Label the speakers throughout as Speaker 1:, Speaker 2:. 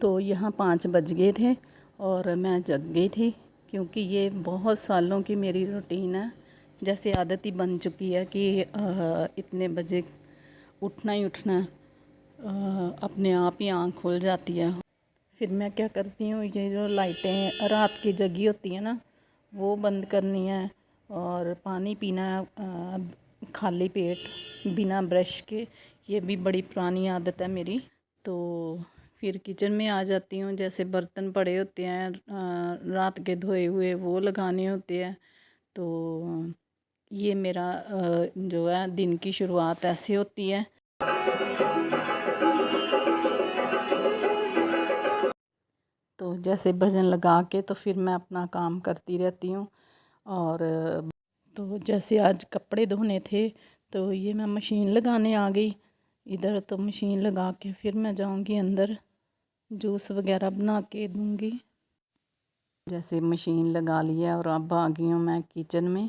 Speaker 1: तो यहाँ 5 बज गए थे और मैं जग गई थी, क्योंकि ये बहुत सालों की मेरी रूटीन है। जैसे आदत ही बन चुकी है कि इतने बजे उठना ही उठना है। अपने आप ही आँख खुल जाती है। फिर मैं क्या करती हूँ, ये जो लाइटें रात की जगी होती हैं ना, वो बंद करनी है और पानी पीना है खाली पेट बिना ब्रश के। ये भी बड़ी पुरानी आदत है मेरी। तो फिर किचन में आ जाती हूँ। जैसे बर्तन पड़े होते हैं रात के धोए हुए, वो लगाने होते हैं। तो ये मेरा जो है दिन की शुरुआत ऐसे होती है। तो जैसे भजन लगा के तो फिर मैं अपना काम करती रहती हूँ। और तो जैसे आज कपड़े धोने थे, तो ये मैं मशीन लगाने आ गई इधर। तो मशीन लगा के फिर मैं जाऊँगी अंदर, जूस वगैरह बना के दूँगी। जैसे मशीन लगा ली है और अब आ गई हूँ मैं किचन में।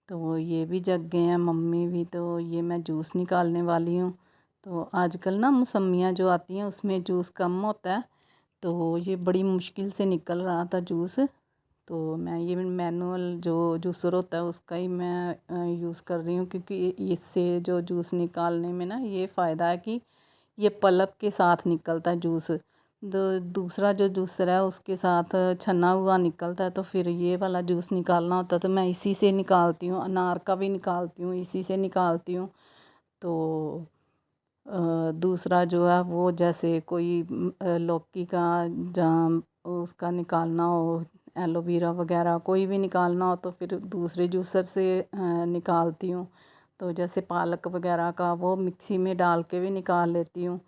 Speaker 1: तो ये भी जग गए हैं, मम्मी भी। तो ये मैं जूस निकालने वाली हूँ। तो आजकल ना मौसमियाँ जो आती हैं उसमें जूस कम होता है, तो ये बड़ी मुश्किल से निकल रहा था जूस। तो मैं ये मैनुअल जो जूसर होता है उसका ही मैं यूज़ कर रही हूँ, क्योंकि इससे जो जूस निकालने में ना ये फ़ायदा है कि ये पल्प के साथ निकलता है जूस। दूसरा जो जूसर है उसके साथ छना हुआ निकलता है। तो फिर ये वाला जूस निकालना होता है तो मैं इसी से निकालती हूँ। अनार का भी निकालती हूँ, इसी से निकालती हूँ। तो दूसरा जो है वो जैसे कोई लौकी का जाम उसका निकालना हो, एलोवेरा वगैरह कोई भी निकालना हो, तो फिर दूसरे जूसर से निकालती हूँ। तो जैसे पालक वगैरह का वो मिक्सी में डाल के भी निकाल लेती हूँ।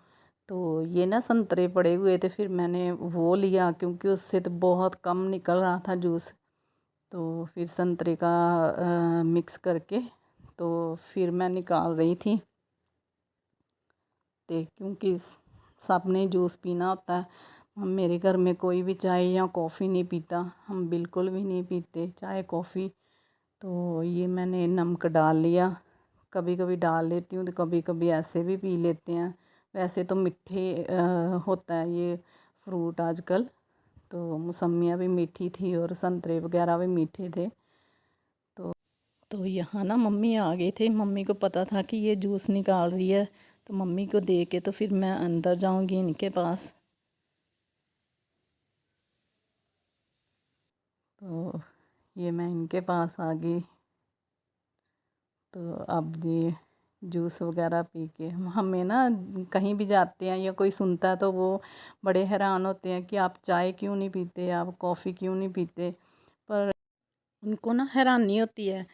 Speaker 1: तो ये ना संतरे पड़े हुए थे, फिर मैंने वो लिया क्योंकि उससे तो बहुत कम निकल रहा था जूस। तो फिर संतरे का मिक्स करके तो फिर मैं निकाल रही थी। तो क्योंकि सब ने जूस पीना होता है। हम मेरे घर में कोई भी चाय या कॉफ़ी नहीं पीता, हम बिल्कुल भी नहीं पीते चाय कॉफ़ी। तो ये मैंने नमक डाल लिया, कभी कभी डाल लेती हूँ तो कभी कभी ऐसे भी पी लेते हैं। वैसे तो मीठे होता है ये फ्रूट आजकल। तो मौसमियाँ भी मीठी थी और संतरे वगैरह भी मीठे थे। तो यहाँ ना मम्मी आ गए थे, मम्मी को पता था कि ये जूस निकाल रही है। तो मम्मी को दे के तो फिर मैं अंदर जाऊंगी इनके पास। तो ये मैं इनके पास आ गई। तो अब ये जूस वगैरह पी के हमें ना कहीं भी जाते हैं या कोई सुनता है तो वो बड़े हैरान होते हैं कि आप चाय क्यों नहीं पीते, आप कॉफ़ी क्यों नहीं पीते। पर उनको ना हैरानी होती है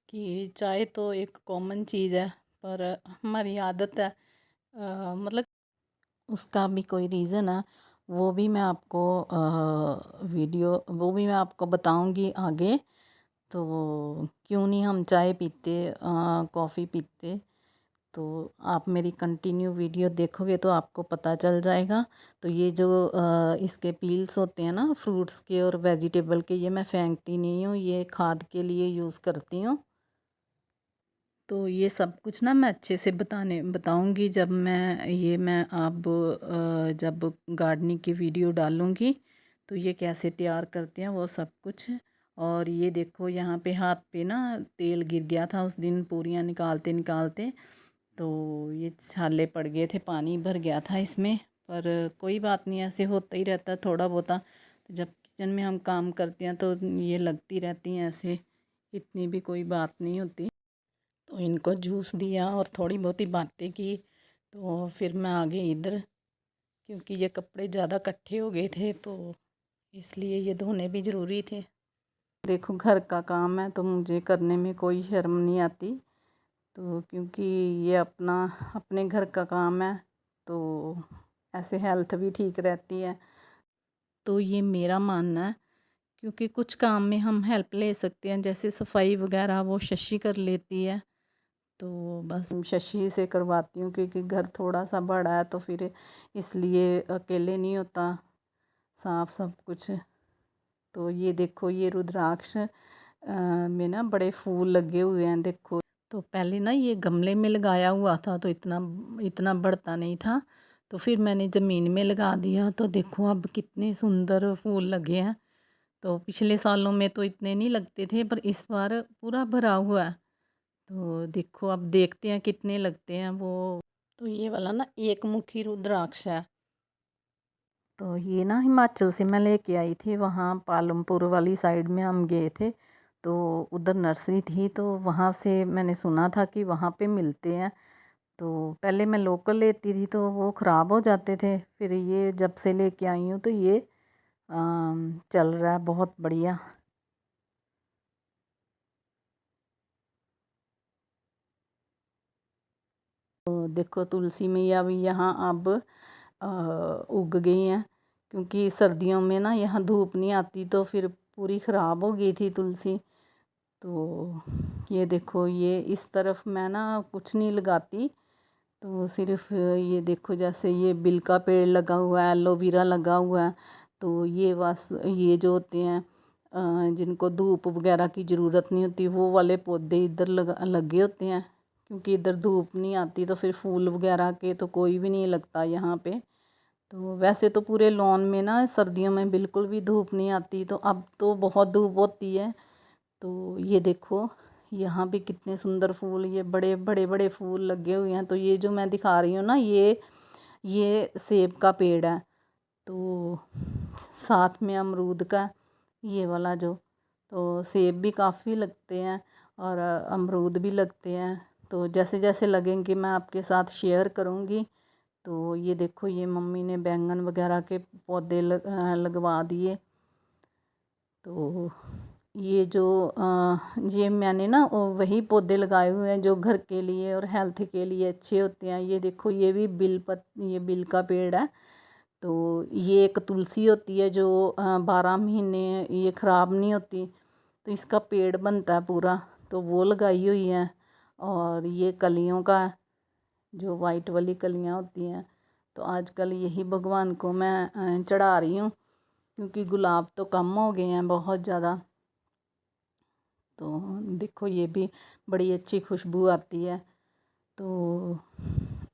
Speaker 1: कि चाय तो एक कॉमन चीज़ है, पर हमारी आदत है। मतलब उसका भी कोई रीज़न है, वो भी मैं आपको वो भी मैं आपको बताऊंगी आगे। तो क्यों नहीं हम चाय पीते, कॉफ़ी पीते। तो आप मेरी कंटिन्यू वीडियो देखोगे तो आपको पता चल जाएगा। तो ये जो इसके पील्स होते हैं ना फ्रूट्स के और वेजिटेबल के, ये मैं फेंकती नहीं हूँ, ये खाद के लिए यूज़ करती हूँ। तो ये सब कुछ ना मैं अच्छे से बताऊंगी जब मैं अब जब गार्डनिंग की वीडियो डालूंगी। तो ये कैसे तैयार करते हैं वो सब कुछ। और ये देखो यहाँ पे हाथ पे ना तेल गिर गया था उस दिन पूरियाँ निकालते निकालते। तो ये छाले पड़ गए थे, पानी भर गया था इसमें। पर कोई बात नहीं, ऐसे होता ही रहता है थोड़ा बहुत। तो जब किचन में हम काम करते हैं तो ये लगती रहती हैं ऐसे, इतनी भी कोई बात नहीं होती। तो इनको जूस दिया और थोड़ी बहुत ही बातें की। तो फिर मैं आ गई इधर, क्योंकि ये कपड़े ज़्यादा इकट्ठे हो गए थे तो इसलिए ये धोने भी ज़रूरी थे। देखो घर का काम है तो मुझे करने में कोई शर्म नहीं आती। तो क्योंकि ये अपने घर का काम है, तो ऐसे हेल्थ भी ठीक रहती है। तो ये मेरा मानना है, क्योंकि कुछ काम में हम हेल्प ले सकते हैं, जैसे सफाई वगैरह वो शशि कर लेती है। तो बस शशि से करवाती हूँ, क्योंकि घर थोड़ा सा बड़ा है तो फिर इसलिए अकेले नहीं होता साफ सब कुछ। तो ये देखो ये रुद्राक्ष में ना बड़े फूल लगे हुए हैं, देखो। तो पहले ना ये गमले में लगाया हुआ था तो इतना इतना बढ़ता नहीं था। तो फिर मैंने ज़मीन में लगा दिया। तो देखो अब कितने सुंदर फूल लगे हैं। तो पिछले सालों में तो इतने नहीं लगते थे, पर इस बार पूरा भरा हुआ है। तो देखो अब देखते हैं कितने लगते हैं वो। तो ये वाला ना एक मुखी रुद्राक्ष है। तो ये ना हिमाचल से मैं लेके आई थी, वहाँ पालमपुर वाली साइड में हम गए थे। तो उधर नर्सरी थी, तो वहाँ से मैंने सुना था कि वहाँ पे मिलते हैं। तो पहले मैं लोकल लेती थी तो वो ख़राब हो जाते थे। फिर ये जब से लेके आई हूँ तो ये चल रहा है बहुत बढ़िया। तो देखो तुलसी मैया भी यहाँ अब उग गई हैं, क्योंकि सर्दियों में ना यहाँ धूप नहीं आती तो फिर पूरी ख़राब हो गई थी तुलसी। तो ये देखो, ये इस तरफ मैं ना कुछ नहीं लगाती, तो सिर्फ ये देखो जैसे ये बिल का पेड़ लगा हुआ है, एलोवेरा लगा हुआ है। तो ये बस ये जो होते हैं जिनको धूप वगैरह की ज़रूरत नहीं होती, वो वाले पौधे इधर लगे होते हैं, क्योंकि इधर धूप नहीं आती तो फिर फूल वगैरह के तो कोई भी नहीं लगता यहाँ पे। तो वैसे तो पूरे लॉन में ना सर्दियों में बिल्कुल भी धूप नहीं आती, तो अब तो बहुत धूप होती है। तो ये देखो यहाँ भी कितने सुंदर फूल, ये बड़े बड़े बड़े फूल लगे हुए हैं। तो ये जो मैं दिखा रही हूँ ना, ये सेब का पेड़ है। तो साथ में अमरूद का ये वाला जो, तो सेब भी काफ़ी लगते हैं और अमरूद भी लगते हैं। तो जैसे जैसे लगेंगे मैं आपके साथ शेयर करूँगी। तो ये देखो, ये मम्मी ने बैंगन वगैरह के पौधे लगवा दिए। तो ये जो ये मैंने ना वही पौधे लगाए हुए हैं जो घर के लिए और हेल्थ के लिए अच्छे होते हैं। ये देखो, ये भी ये बिल का पेड़ है। तो ये एक तुलसी होती है जो 12 महीने ये ख़राब नहीं होती, तो इसका पेड़ बनता है पूरा, तो वो लगाई हुई है। और ये कलियों का, जो वाइट वाली कलियाँ होती हैं, तो आजकल यही भगवान को मैं चढ़ा रही हूँ, क्योंकि गुलाब तो कम हो गए हैं बहुत ज़्यादा। तो देखो ये भी बड़ी अच्छी खुशबू आती है। तो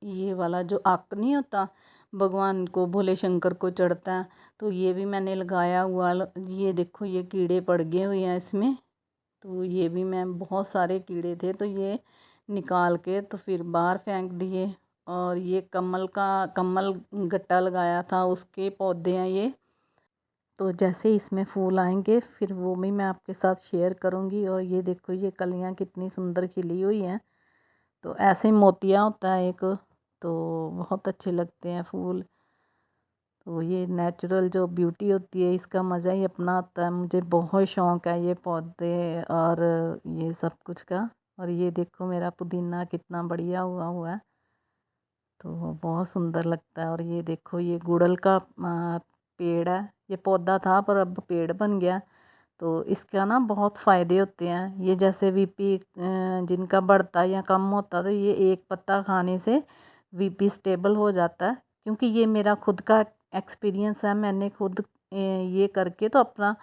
Speaker 1: ये वाला जो आक नहीं होता, भगवान को, भोले शंकर को चढ़ता है, तो ये भी मैंने लगाया हुआ। ये देखो, ये कीड़े पड़ गए हुए हैं इसमें। तो ये भी मैं, बहुत सारे कीड़े थे तो ये निकाल के तो फिर बाहर फेंक दिए। और ये कमल गट्टा लगाया था, उसके पौधे हैं ये। तो जैसे इसमें फूल आएंगे फिर वो भी मैं आपके साथ शेयर करूंगी। और ये देखो, ये कलियां कितनी सुंदर खिली हुई हैं। तो ऐसे ही मोतिया होता है एक, तो बहुत अच्छे लगते हैं फूल। तो ये नेचुरल जो ब्यूटी होती है, इसका मज़ा ही अपना होता है। मुझे बहुत शौक़ है ये पौधे और ये सब कुछ का। और ये देखो, मेरा पुदीना कितना बढ़िया हुआ हुआ है, तो बहुत सुंदर लगता है। और ये देखो, ये गुड़हल का पेड़ है। ये पौधा था पर अब पेड़ बन गया। तो इसका ना बहुत फ़ायदे होते हैं। ये जैसे बीपी जिनका बढ़ता या कम होता, तो ये एक पत्ता खाने से बीपी स्टेबल हो जाता है। क्योंकि ये मेरा खुद का एक्सपीरियंस है, मैंने खुद ये करके तो अपना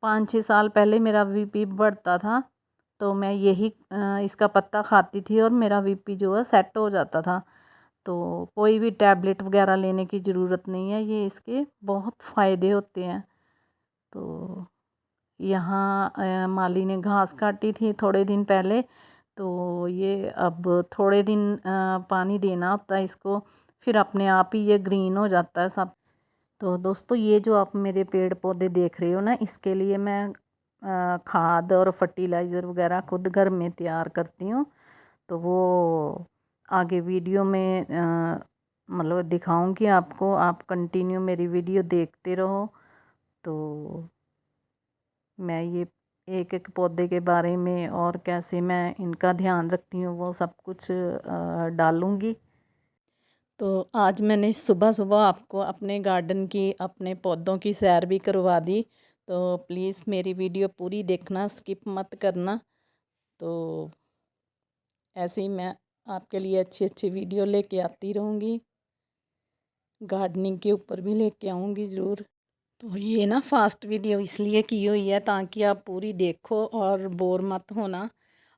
Speaker 1: 5-6 साल पहले मेरा बीपी बढ़ता था, तो मैं यही इसका पत्ता खाती थी और मेरा बीपी जो है सेट हो जाता था। तो कोई भी टैबलेट वगैरह लेने की ज़रूरत नहीं है, ये इसके बहुत फ़ायदे होते हैं। तो यहाँ माली ने घास काटी थी थोड़े दिन पहले, तो ये अब थोड़े दिन पानी देना होता है इसको, फिर अपने आप ही ये ग्रीन हो जाता है सब। तो दोस्तों, ये जो आप मेरे पेड़ पौधे देख रहे हो ना, इसके लिए मैं खाद और फर्टिलाइज़र वगैरह खुद घर में तैयार करती हूँ। तो वो आगे वीडियो में मतलब दिखाऊंगी आपको, आप कंटिन्यू मेरी वीडियो देखते रहो। तो मैं ये एक एक पौधे के बारे में और कैसे मैं इनका ध्यान रखती हूँ वो सब कुछ डालूँगी। तो आज मैंने सुबह सुबह आपको अपने गार्डन की, अपने पौधों की सैर भी करवा दी। तो प्लीज़ मेरी वीडियो पूरी देखना, स्किप मत करना। तो ऐसे ही मैं आपके लिए अच्छी अच्छी वीडियो लेके आती रहूँगी, गार्डनिंग के ऊपर भी लेके आऊँगी ज़रूर। तो ये ना फास्ट वीडियो इसलिए की हुई है ताकि आप पूरी देखो और बोर मत होना।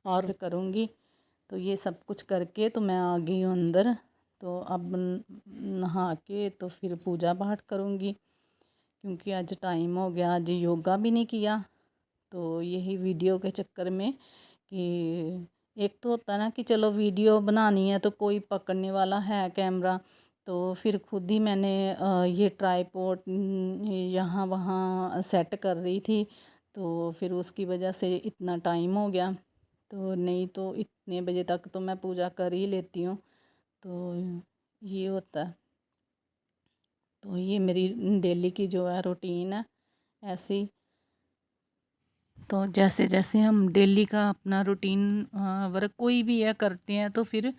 Speaker 1: और करूँगी तो ये सब कुछ करके तो मैं आ गई हूँ अंदर। तो अब नहा के तो फिर पूजा पाठ करूँगी, क्योंकि आज टाइम हो गया, आज योगा भी नहीं किया। तो यही वीडियो के चक्कर में कि एक तो होता ना कि चलो वीडियो बनानी है तो कोई पकड़ने वाला है कैमरा, तो फिर खुद ही मैंने ये ट्राईपॉड यहाँ वहाँ सेट कर रही थी, तो फिर उसकी वजह से इतना टाइम हो गया। तो नहीं तो इतने बजे तक तो मैं पूजा कर ही लेती हूँ। तो ये होता है। तो ये मेरी डेली की जो है रूटीन है ऐसे ही। तो जैसे जैसे हम डेली का अपना रूटीन वर्क कोई भी है करते हैं, तो फिर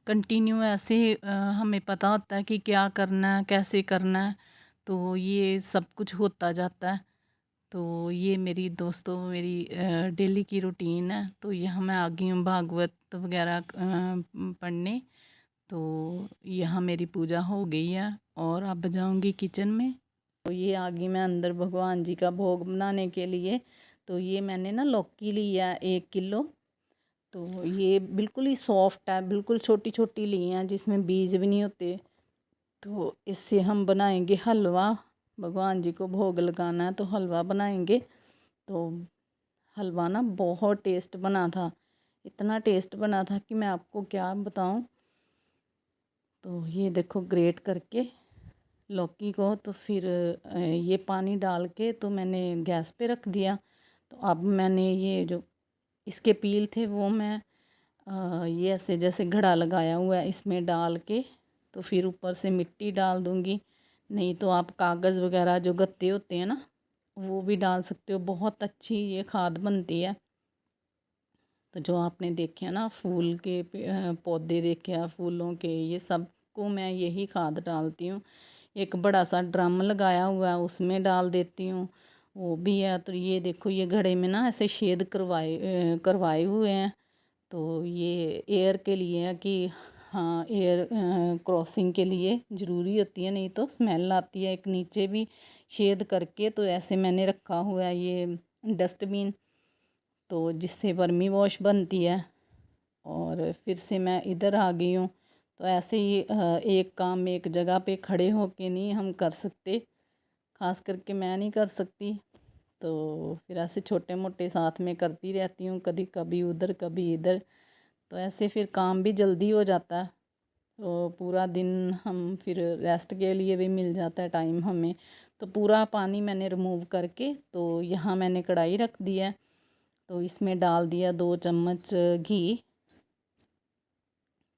Speaker 1: कंटिन्यू ऐसे हमें पता होता है कि क्या करना है, कैसे करना है, तो ये सब कुछ होता जाता है। तो ये मेरी दोस्तों मेरी डेली की रूटीन है। तो यहाँ मैं आ गई हूँ भागवत वगैरह पढ़ने। तो यहाँ मेरी पूजा हो गई है और अब जाऊँगी किचन में। तो ये आ गई मैं अंदर भगवान जी का भोग बनाने के लिए। तो ये मैंने ना लौकी ली है 1 किलो। तो ये बिल्कुल ही सॉफ्ट है, बिल्कुल छोटी छोटी ली हैं जिसमें बीज भी नहीं होते। तो इससे हम बनाएंगे हलवा। भगवान जी को भोग लगाना है तो हलवा बनाएंगे। तो हलवा ना बहुत टेस्ट बना था, इतना टेस्ट बना था कि मैं आपको क्या बताऊं। तो ये देखो ग्रेट करके लौकी को, तो फिर ये पानी डाल के तो मैंने गैस पे रख दिया। तो अब मैंने ये जो इसके पील थे वो मैं ये ऐसे जैसे घड़ा लगाया हुआ है इसमें डाल के, तो फिर ऊपर से मिट्टी डाल दूँगी। नहीं तो आप कागज़ वगैरह जो गत्ते होते हैं ना वो भी डाल सकते हो, बहुत अच्छी ये खाद बनती है। तो जो आपने देखे हैं ना फूल के पौधे देखे हैं फूलों के, ये सब को मैं यही खाद डालती हूँ। एक बड़ा सा ड्रम लगाया हुआ है उसमें डाल देती हूँ, वो भी है। तो ये देखो ये घड़े में ना ऐसे छेद करवाए हुए हैं। तो ये एयर के लिए है कि हाँ एयर क्रॉसिंग के लिए ज़रूरी होती है, नहीं तो स्मेल आती है। एक नीचे भी छेद करके तो ऐसे मैंने रखा हुआ है ये डस्टबिन, तो जिससे वर्मी वॉश बनती है। और फिर से मैं इधर आ गई हूँ। तो ऐसे ही एक काम एक जगह पे खड़े होके नहीं हम कर सकते, ख़ास करके मैं नहीं कर सकती। तो फिर ऐसे छोटे मोटे साथ में करती रहती हूँ, कभी कभी उधर कभी इधर। तो ऐसे फिर काम भी जल्दी हो जाता है। तो पूरा दिन हम फिर रेस्ट के लिए भी मिल जाता है टाइम हमें। तो पूरा पानी मैंने रिमूव करके तो यहाँ मैंने कढ़ाई रख दी है। तो इसमें डाल दिया 2 चम्मच घी।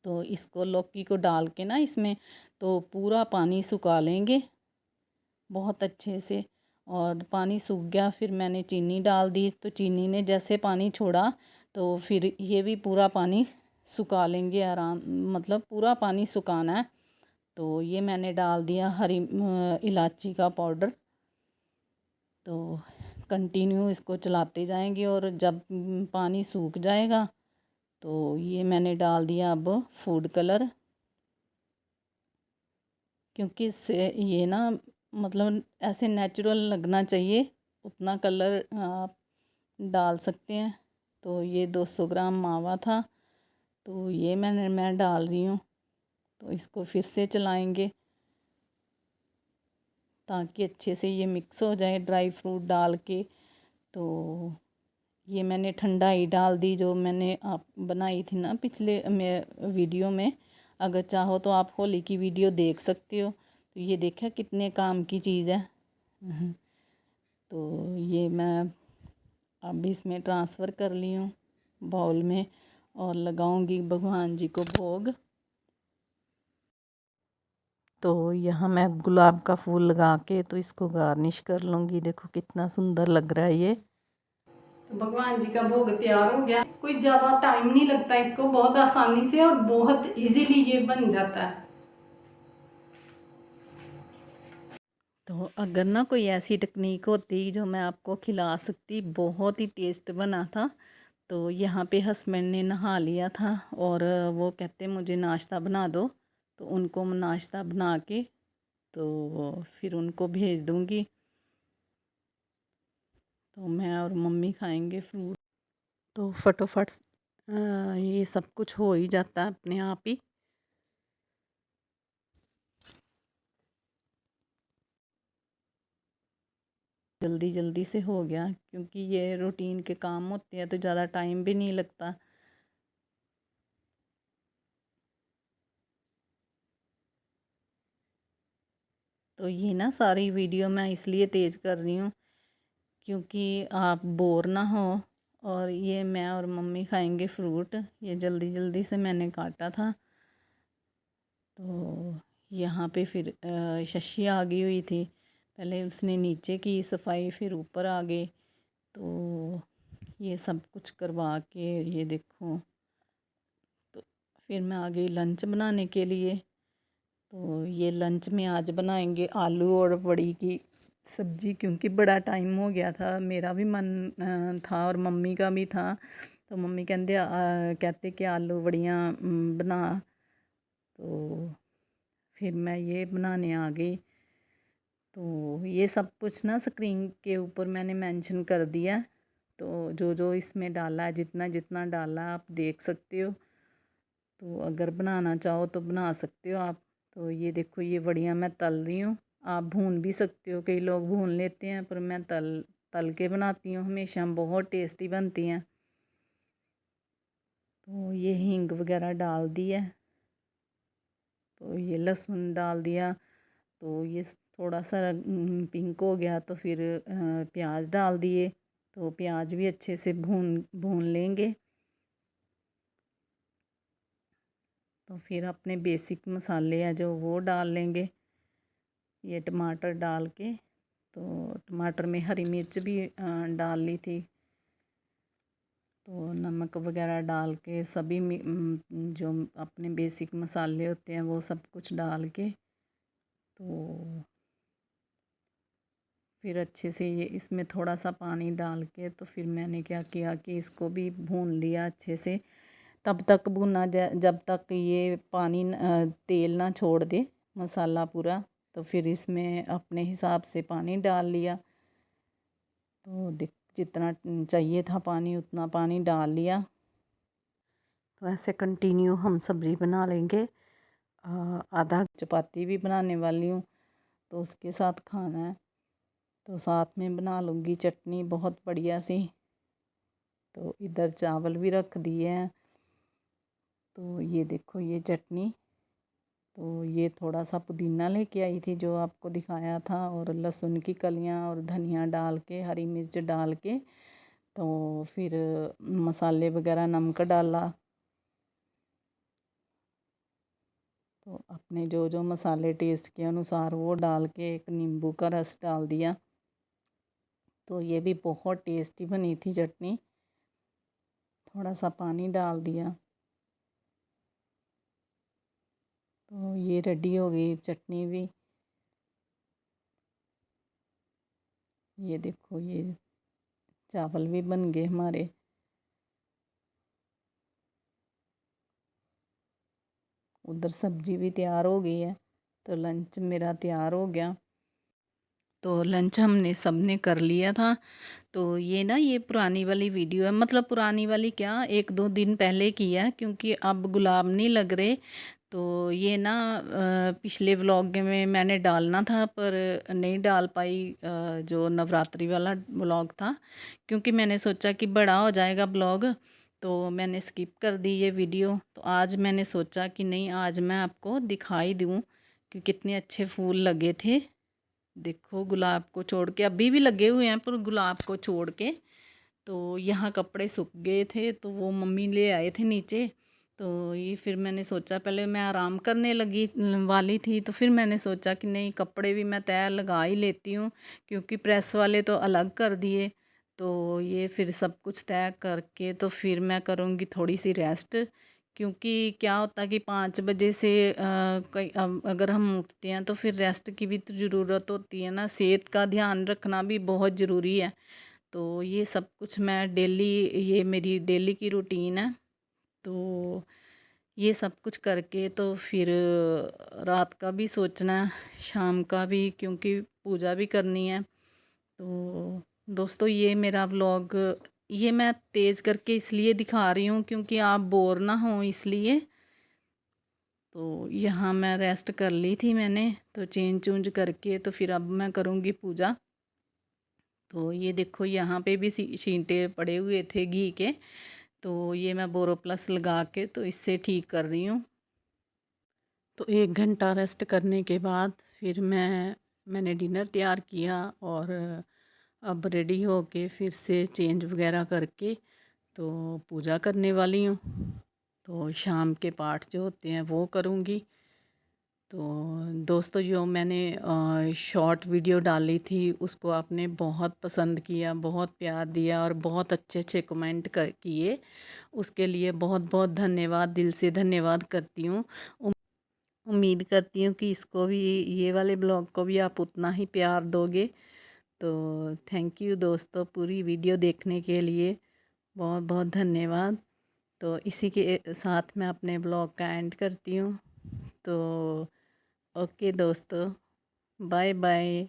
Speaker 1: तो इसको लौकी को डाल के ना इसमें तो पूरा पानी सुखा लेंगे बहुत अच्छे से। और पानी सूख गया फिर मैंने चीनी डाल दी। तो चीनी ने जैसे पानी छोड़ा तो फिर ये भी पूरा पानी सुखा लेंगे आराम, मतलब पूरा पानी सुखाना है। तो ये मैंने डाल दिया हरी इलायची का पाउडर। तो कंटिन्यू इसको चलाते जाएंगे और जब पानी सूख जाएगा तो ये मैंने डाल दिया अब फूड कलर, क्योंकि इससे ये ना मतलब ऐसे नेचुरल लगना चाहिए, उतना कलर आप डाल सकते हैं। तो ये 200 ग्राम मावा था, तो ये मैं डाल रही हूँ। तो इसको फिर से चलाएंगे ताकि अच्छे से ये मिक्स हो जाए ड्राई फ्रूट डाल के। तो ये मैंने ठंडाई डाल दी जो मैंने आप बनाई थी ना पिछले में वीडियो में। अगर चाहो तो आप होली की वीडियो देख सकते हो। तो ये देखा कितने काम की चीज़ है। तो ये मैं अब इसमें ट्रांसफ़र कर ली हूँ बाउल में और लगाऊंगी भगवान जी को भोग। तो यहाँ मैं गुलाब का फूल लगा के तो इसको गार्निश कर लूँगी। देखो कितना सुंदर लग रहा है ये। तो भगवान जी का भोग तैयार हो गया। कोई ज़्यादा टाइम नहीं लगता इसको, बहुत आसानी से और बहुत इजीली ये बन जाता है। तो अगर ना कोई ऐसी टेक्निक होती जो मैं आपको खिला सकती, बहुत ही टेस्ट बना था। तो यहाँ पे हस्बैंड ने नहा लिया था और वो कहते मुझे नाश्ता बना दो। तो उनको नाश्ता बना के तो फिर उनको भेज दूँगी। तो मैं और मम्मी खाएंगे फ्रूट। तो फटोफट ये सब कुछ हो ही जाता है अपने आप ही। जल्दी जल्दी से हो गया, क्योंकि ये रूटीन के काम होते हैं तो ज़्यादा टाइम भी नहीं लगता। तो ये ना सारी वीडियो मैं इसलिए तेज़ कर रही हूँ क्योंकि आप बोर ना हो। और ये मैं और मम्मी खाएंगे फ्रूट, ये जल्दी जल्दी से मैंने काटा था। तो यहाँ पे फिर शशि आ गई हुई थी, पहले उसने नीचे की सफाई, फिर ऊपर आ गए। तो ये सब कुछ करवा के ये देखो, तो फिर मैं आ गई लंच बनाने के लिए। तो ये लंच में आज बनाएंगे आलू और बड़ी की सब्ज़ी, क्योंकि बड़ा टाइम हो गया था, मेरा भी मन था और मम्मी का भी था। तो मम्मी कहते कि आलू बड़ियाँ बना। तो फिर मैं ये बनाने आ गई। तो ये सब कुछ ना स्क्रीन के ऊपर मैंने मेंशन कर दिया। तो जो जो इसमें डाला है, जितना जितना डाला आप देख सकते हो। तो अगर बनाना चाहो तो बना सकते हो आप। तो ये देखो, ये बड़ियाँ मैं तल रही हूँ। आप भून भी सकते हो, कई लोग भून लेते हैं, पर मैं तल तल के बनाती हूँ हमेशा, बहुत टेस्टी बनती हैं। तो ये हींग वगैरह डाल दी है। तो ये लहसुन डाल दिया। तो ये थोड़ा सा पिंक हो गया तो फिर प्याज डाल दिए। तो प्याज भी अच्छे से भून भून लेंगे। तो फिर अपने बेसिक मसाले हैं जो वो डाल लेंगे। ये टमाटर डाल के, तो टमाटर में हरी मिर्च भी डाल ली थी। तो नमक वगैरह डाल के सभी जो अपने बेसिक मसाले होते हैं वो सब कुछ डाल के, तो फिर अच्छे से ये इसमें थोड़ा सा पानी डाल के, तो फिर मैंने क्या किया कि इसको भी भून लिया अच्छे से। तब तक भुना जब तक ये पानी तेल ना छोड़ दे मसाला पूरा। तो फिर इसमें अपने हिसाब से पानी डाल लिया। तो जितना चाहिए था पानी उतना पानी डाल लिया। तो ऐसे कंटिन्यू हम सब्ज़ी बना लेंगे। आधा चपाती भी बनाने वाली हूँ, तो उसके साथ खाना है। तो साथ में बना लूँगी चटनी बहुत बढ़िया सी। तो इधर चावल भी रख दिए हैं। तो ये देखो, ये चटनी, तो ये थोड़ा सा पुदीना लेके आई थी जो आपको दिखाया था, और लहसुन की कलियां और धनिया डाल के, हरी मिर्च डाल के, तो फिर मसाले वगैरह नमक डाला। तो अपने जो जो मसाले टेस्ट के अनुसार वो डाल के, एक नींबू का रस डाल दिया। तो ये भी बहुत टेस्टी बनी थी चटनी। थोड़ा सा पानी डाल दिया। तो ये रेडी हो गई चटनी भी। ये देखो, ये चावल भी बन गए हमारे। उधर सब्जी भी तैयार हो गई है। तो लंच मेरा तैयार हो गया। तो लंच हमने सबने कर लिया था। तो ये ना, ये पुरानी वाली वीडियो है, मतलब पुरानी वाली क्या, एक दो दिन पहले की है, क्योंकि अब गुलाब नहीं लग रहे। तो ये ना पिछले व्लॉग में मैंने डालना था पर नहीं डाल पाई, जो नवरात्रि वाला व्लॉग था, क्योंकि मैंने सोचा कि बड़ा हो जाएगा ब्लॉग, तो मैंने स्किप कर दी ये वीडियो। तो आज मैंने सोचा कि नहीं, आज मैं आपको दिखाई दूँ कि कितने अच्छे फूल लगे थे। देखो, गुलाब को छोड़ के, अभी भी लगे हुए हैं, पर गुलाब को छोड़ के। तो यहाँ कपड़े सूख गए थे तो वो मम्मी ले आए थे नीचे। तो ये फिर मैंने सोचा, पहले मैं आराम करने लगी वाली थी, तो फिर मैंने सोचा कि नहीं, कपड़े भी मैं तय लगा ही लेती हूँ, क्योंकि प्रेस वाले तो अलग कर दिए। तो ये फिर सब कुछ तय करके तो फिर मैं करूँगी थोड़ी सी रेस्ट, क्योंकि क्या होता कि 5 बजे से कई अगर हम उठते हैं तो फिर रेस्ट की भी तो ज़रूरत होती है ना, सेहत का ध्यान रखना भी बहुत ज़रूरी है। तो ये सब कुछ मैं डेली, ये मेरी डेली की रूटीन है। तो ये सब कुछ करके तो फिर रात का भी सोचना है, शाम का भी, क्योंकि पूजा भी करनी है। तो दोस्तों, ये मेरा व्लॉग, ये मैं तेज़ करके इसलिए दिखा रही हूँ क्योंकि आप बोर ना हो इसलिए। तो यहाँ मैं रेस्ट कर ली थी मैंने, तो चेंज चूंज करके तो फिर अब मैं करूँगी पूजा। तो ये देखो यहाँ पे भी छींटे पड़े हुए थे घी के, तो ये मैं बोरोप्लस लगा के तो इससे ठीक कर रही हूँ। तो 1 घंटा रेस्ट करने के बाद फिर मैंने डिनर तैयार किया और अब रेडी होके फिर से चेंज वगैरह करके तो पूजा करने वाली हूँ। तो शाम के पाठ जो होते हैं वो करूँगी। तो दोस्तों, जो मैंने शॉर्ट वीडियो डाली थी उसको आपने बहुत पसंद किया, बहुत प्यार दिया और बहुत अच्छे अच्छे कमेंट किए। उसके लिए बहुत बहुत धन्यवाद, दिल से धन्यवाद करती हूँ। उम्मीद करती हूँ कि इसको भी, ये वाले ब्लॉग को भी आप उतना ही प्यार दोगे। तो थैंक यू दोस्तों, पूरी वीडियो देखने के लिए बहुत बहुत धन्यवाद। तो इसी के साथ मैं अपने ब्लॉग का एंड करती हूँ। तो ओके दोस्तों, बाय बाय।